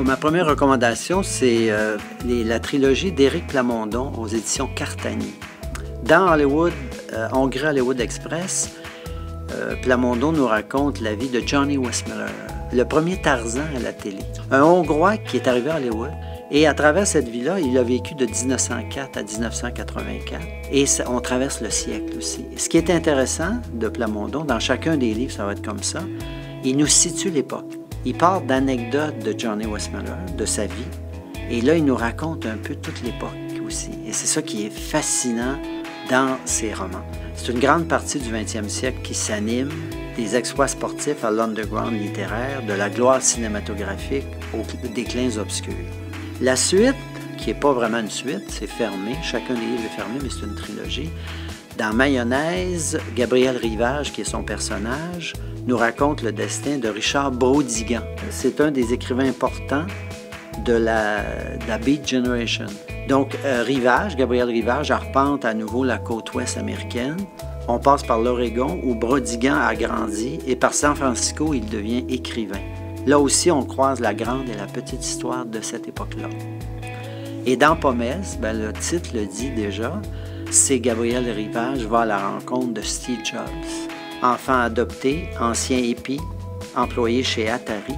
Ma première recommandation, c'est la trilogie d'Éric Plamondon aux éditions Cartani. Dans Hollywood, Hongrie Hollywood Express, Plamondon nous raconte la vie de Johnny Weissmuller, le premier Tarzan à la télé. Un Hongrois qui est arrivé à Hollywood. Et à travers cette vie-là, il a vécu de 1904 à 1984. Et on traverse le siècle aussi. Ce qui est intéressant de Plamondon, dans chacun des livres, ça va être comme ça, il nous situe l'époque. Il part d'anecdotes de Johnny Weissmuller, de sa vie. Et là, il nous raconte un peu toute l'époque aussi. Et c'est ça qui est fascinant dans ses romans. C'est une grande partie du 20e siècle qui s'anime, des exploits sportifs à l'underground littéraire, de la gloire cinématographique aux déclins obscurs. La suite, qui n'est pas vraiment une suite, c'est fermé. Chacun des livres est fermé, mais c'est une trilogie. Dans Mayonnaise, Gabriel Rivage, qui est son personnage, nous raconte le destin de Richard Brautigan. C'est un des écrivains importants de la Beat Generation. Donc, Gabriel Rivage, arpente à nouveau la côte ouest américaine. On passe par l'Oregon, où Brautigan a grandi, et par San Francisco, il devient écrivain. Là aussi, on croise la grande et la petite histoire de cette époque-là. Et dans Pommes, le titre le dit déjà, c'est Gabriel Rivage va à la rencontre de Steve Jobs, enfant adopté, ancien hippie, employé chez Atari,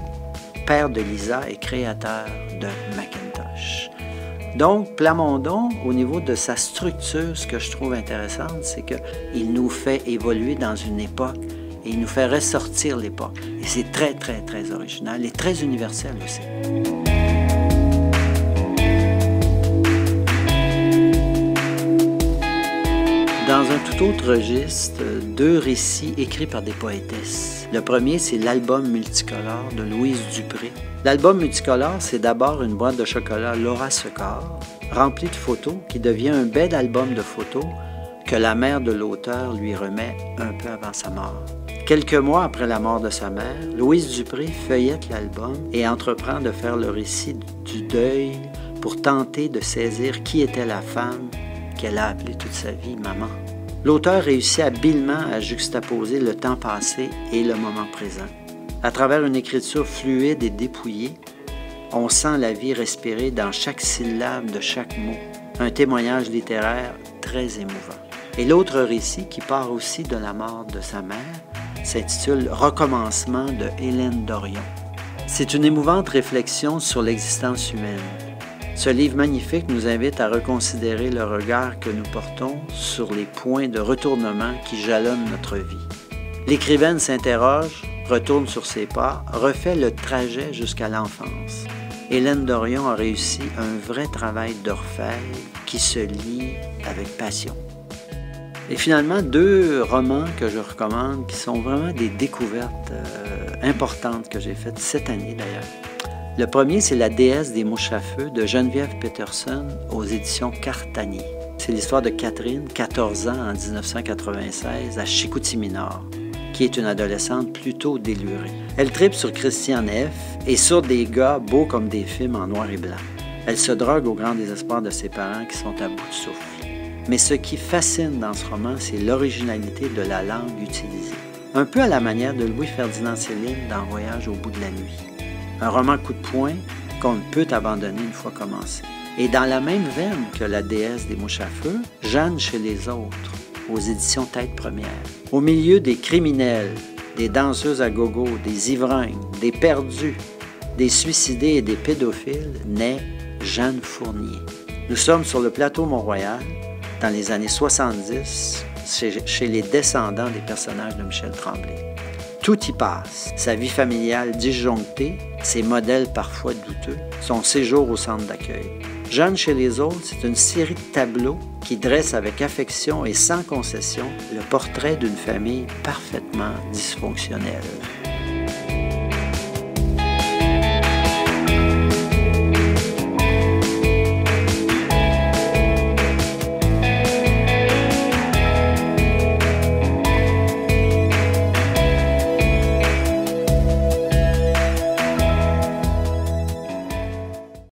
père de Lisa et créateur de Macintosh. Donc, Plamondon, au niveau de sa structure, ce que je trouve intéressant, c'est qu'il nous fait évoluer dans une époque et il nous fait ressortir l'époque. Et c'est très, très, très original et très universel aussi. Dans un tout autre registre, deux récits écrits par des poétesses. Le premier, c'est l'album multicolore de Louise Dupré. L'album multicolore, c'est d'abord une boîte de chocolat Laura Secord, remplie de photos, qui devient un bel album de photos que la mère de l'auteur lui remet un peu avant sa mort. Quelques mois après la mort de sa mère, Louise Dupré feuillette l'album et entreprend de faire le récit du deuil pour tenter de saisir qui était la femme qu'elle a appelée toute sa vie maman. L'auteur réussit habilement à juxtaposer le temps passé et le moment présent. À travers une écriture fluide et dépouillée, on sent la vie respirer dans chaque syllabe de chaque mot. Un témoignage littéraire très émouvant. Et l'autre récit, qui part aussi de la mort de sa mère, s'intitule « Recommencement » de Hélène Dorion. C'est une émouvante réflexion sur l'existence humaine. Ce livre magnifique nous invite à reconsidérer le regard que nous portons sur les points de retournement qui jalonnent notre vie. L'écrivaine s'interroge, retourne sur ses pas, refait le trajet jusqu'à l'enfance. Hélène Dorion a réussi un vrai travail d'orfèvre qui se lit avec passion. Et finalement, deux romans que je recommande qui sont vraiment des découvertes importantes que j'ai faites cette année d'ailleurs. Le premier, c'est La déesse des mouches à feu de Geneviève Peterson aux éditions Cartani. C'est l'histoire de Catherine, 14 ans en 1996, à Chicoutimi-Nord, qui est une adolescente plutôt délurée. Elle tripe sur Christian F. et sur des gars beaux comme des films en noir et blanc. Elle se drogue au grand désespoir de ses parents qui sont à bout de souffle. Mais ce qui fascine dans ce roman, c'est l'originalité de la langue utilisée. Un peu à la manière de Louis-Ferdinand Céline dans Voyage au bout de la nuit. Un roman coup de poing qu'on ne peut abandonner une fois commencé. Et dans la même veine que La déesse des mouches à feu, Jeanne chez les autres, aux éditions Tête Première. Au milieu des criminels, des danseuses à gogo, des ivrognes, des perdus, des suicidés et des pédophiles, naît Jeanne Fournier. Nous sommes sur le plateau Mont-Royal, dans les années 70, chez les descendants des personnages de Michel Tremblay. Tout y passe. Sa vie familiale disjonctée, ses modèles parfois douteux, son séjour au centre d'accueil. Jeanne chez les autres, c'est une série de tableaux qui dressent avec affection et sans concession le portrait d'une famille parfaitement dysfonctionnelle.